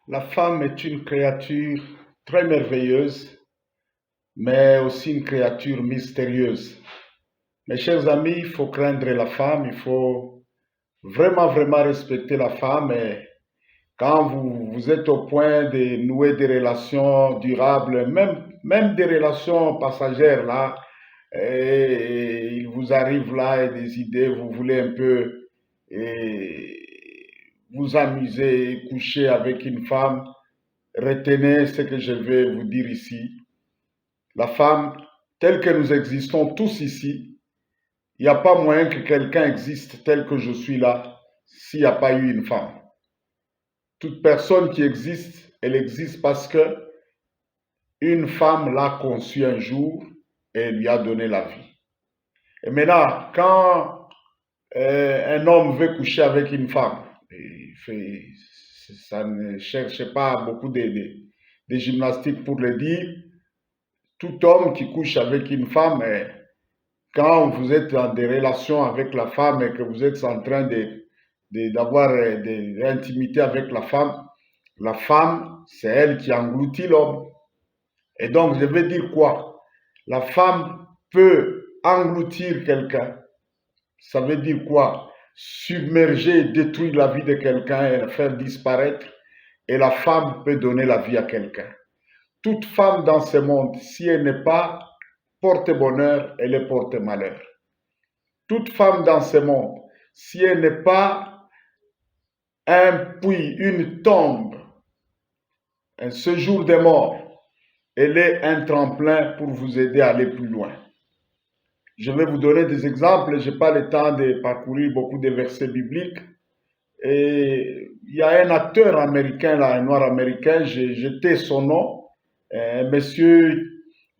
La femme est une créature très merveilleuse, mais aussi une créature mystérieuse. Mes chers amis, il faut craindre la femme, il faut vraiment respecter la femme. Et quand vous êtes au point de nouer des relations durables, même des relations passagères, là, et il vous arrive là des idées, vous voulez un peu et, vous amuser, coucher avec une femme. Retenez ce que je vais vous dire ici. La femme, telle que nous existons tous ici, il n'y a pas moyen que quelqu'un existe tel que je suis là s'il n'y a pas eu une femme. Toute personne qui existe, elle existe parce que une femme l'a conçue un jour et lui a donné la vie. Et maintenant, quand un homme veut coucher avec une femme, ça ne cherche pas beaucoup de gymnastique pour le dire. Tout homme qui couche avec une femme, quand vous êtes dans des relations avec la femme et que vous êtes en train d'avoir de l'intimité avec la femme, c'est elle qui engloutit l'homme. Et donc, je veux dire quoi? La femme peut engloutir quelqu'un. Ça veut dire quoi? Submerger, détruire la vie de quelqu'un et la faire disparaître. Et la femme peut donner la vie à quelqu'un. Toute femme dans ce monde, si elle n'est pas porte-bonheur, elle est porte-malheur. Toute femme dans ce monde, si elle n'est pas un puits, une tombe, un séjour des morts, elle est un tremplin pour vous aider à aller plus loin. Je vais vous donner des exemples, je n'ai pas le temps de parcourir beaucoup de versets bibliques. Et il y a un acteur américain, là, un noir américain, j'ai jeté son nom, un monsieur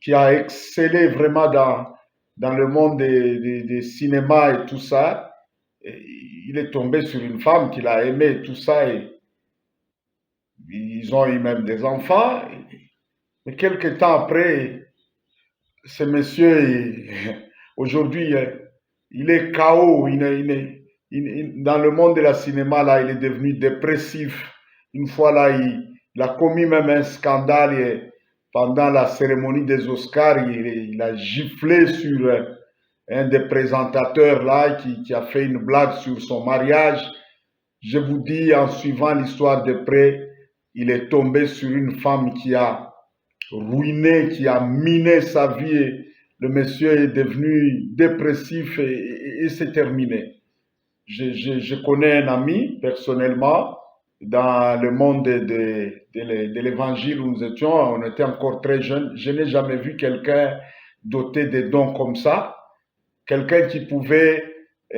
qui a excellé vraiment dans le monde des cinémas et tout ça. Et il est tombé sur une femme qu'il a aimé et tout ça. Et ils ont eu même des enfants. Mais quelques temps après, ce monsieur, aujourd'hui, il est KO. Dans le monde de la cinéma, là, il est devenu dépressif. Une fois, là, il a commis même un scandale. Pendant la cérémonie des Oscars, il a giflé sur un des présentateurs là qui a fait une blague sur son mariage. Je vous dis, en suivant l'histoire de près, il est tombé sur une femme qui a ruiné, qui a miné sa vie. Le monsieur est devenu dépressif et c'est terminé. Je connais un ami personnellement dans le monde de l'évangile où nous étions, on était encore très jeunes. Je n'ai jamais vu quelqu'un doté de dons comme ça. Quelqu'un qui pouvait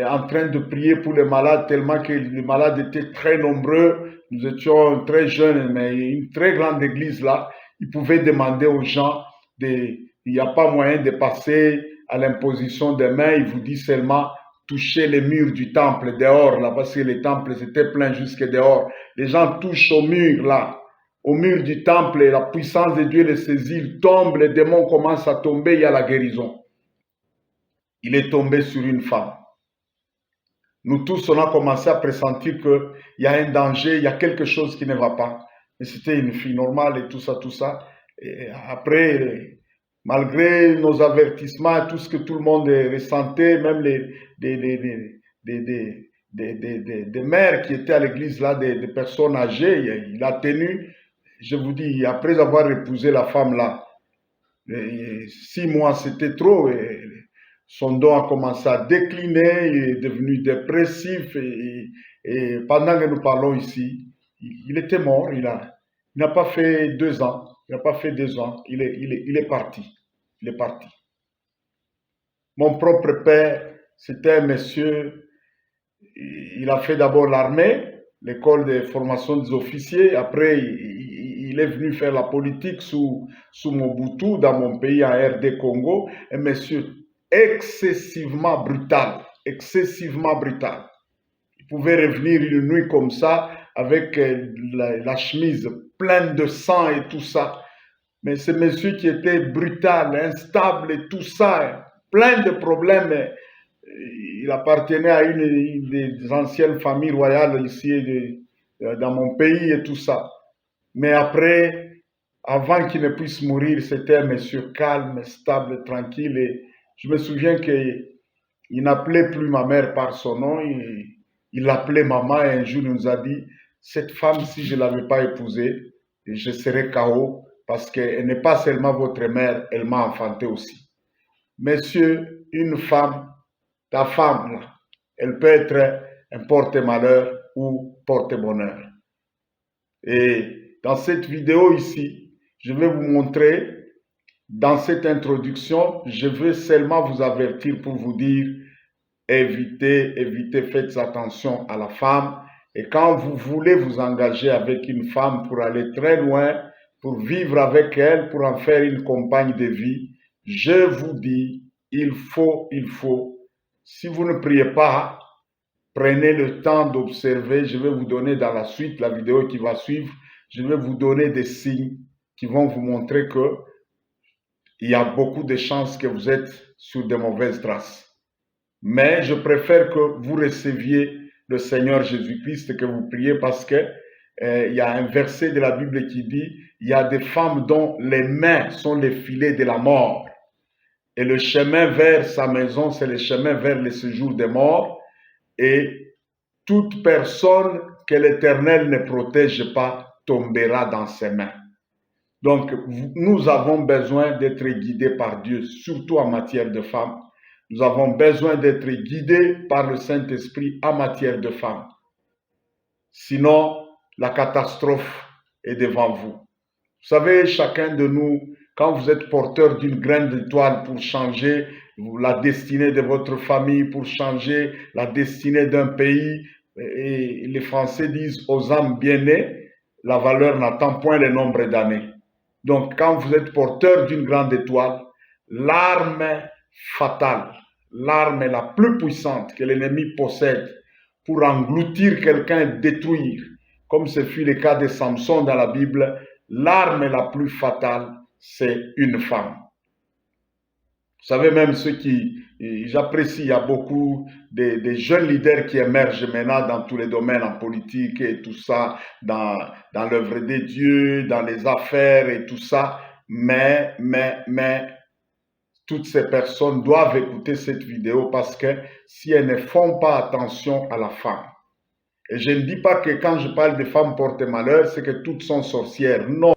en train de prier pour les malades tellement que les malades étaient très nombreux. Nous étions très jeunes, mais une très grande église là. Il pouvait demander aux gens, il n'y a pas moyen de passer à l'imposition des mains. Il vous dit seulement toucher les murs du temple dehors là, parce que les temples étaient pleins jusque dehors. Les gens touchent au mur là, au mur du temple, et la puissance de Dieu les saisit, ils tombent, les démons commencent à tomber, il y a la guérison. Il est tombé sur une femme. Nous tous, on a commencé à pressentir qu'il y a un danger, il y a quelque chose qui ne va pas. Mais c'était une fille normale et tout ça, tout ça. Et après, malgré nos avertissements, tout ce que tout le monde ressentait, même des mères qui étaient à l'église là, des personnes âgées, il a tenu, je vous dis, après avoir épousé la femme là, 6 mois c'était trop. Son don a commencé à décliner, il est devenu dépressif et pendant que nous parlons ici, il était mort, il n'a pas fait 2 ans, il n'a pas fait 2 ans, il est parti, il est parti. Mon propre père, c'était un monsieur, il a fait d'abord l'armée, l'école de formation des officiers, après il est venu faire la politique sous Mobutu dans mon pays en RD Congo, un monsieur excessivement brutal, excessivement brutal. Il pouvait revenir une nuit comme ça avec la chemise pleine de sang et tout ça. Mais ce monsieur qui était brutal, instable et tout ça, plein de problèmes, il appartenait à une des anciennes familles royales ici dans mon pays et tout ça. Mais après, avant qu'il ne puisse mourir, c'était un monsieur calme, stable, tranquille. Et je me souviens qu'il n'appelait plus ma mère par son nom, il l'appelait maman. Et un jour, il nous a dit, cette femme, si je ne l'avais pas épousée, je serais KO parce qu'elle n'est pas seulement votre mère, elle m'a enfanté aussi. Messieurs, une femme, ta femme, là, elle peut être un porte-malheur ou porte-bonheur. Et dans cette vidéo ici, je vais vous montrer, dans cette introduction, je veux seulement vous avertir pour vous dire, évitez, faites attention à la femme. Et quand vous voulez vous engager avec une femme pour aller très loin, pour vivre avec elle, pour en faire une compagne de vie, je vous dis, il faut, si vous ne priez pas, prenez le temps d'observer. Je vais vous donner dans la suite, la vidéo qui va suivre, je vais vous donner des signes qui vont vous montrer que il y a beaucoup de chances que vous êtes sur de mauvaises traces. Mais je préfère que vous receviez le Seigneur Jésus-Christ, que vous priez, parce que il y a un verset de la Bible qui dit, il y a des femmes dont les mains sont les filets de la mort. Et le chemin vers sa maison, c'est le chemin vers le séjour des morts. Et toute personne que l'Éternel ne protège pas tombera dans ses mains. Donc, nous avons besoin d'être guidés par Dieu, surtout en matière de femmes. Nous avons besoin d'être guidés par le Saint-Esprit en matière de femmes. Sinon, la catastrophe est devant vous. Vous savez, chacun de nous, quand vous êtes porteur d'une graine d'étoile pour changer la destinée de votre famille, pour changer la destinée d'un pays, et les Français disent aux âmes bien nées, la valeur n'attend point le nombre d'années. Donc, quand vous êtes porteur d'une grande étoile, l'arme fatale, l'arme la plus puissante que l'ennemi possède pour engloutir quelqu'un et détruire, comme ce fut le cas de Samson dans la Bible, l'arme la plus fatale, c'est une femme. Vous savez, même ceux qui, j'apprécie, il y a beaucoup de jeunes leaders qui émergent maintenant dans tous les domaines, en politique et tout ça, dans l'œuvre de Dieu, dans les affaires et tout ça. Mais, toutes ces personnes doivent écouter cette vidéo parce que si elles ne font pas attention à la femme, et je ne dis pas que quand je parle de femmes porte-malheur, c'est que toutes sont sorcières. Non.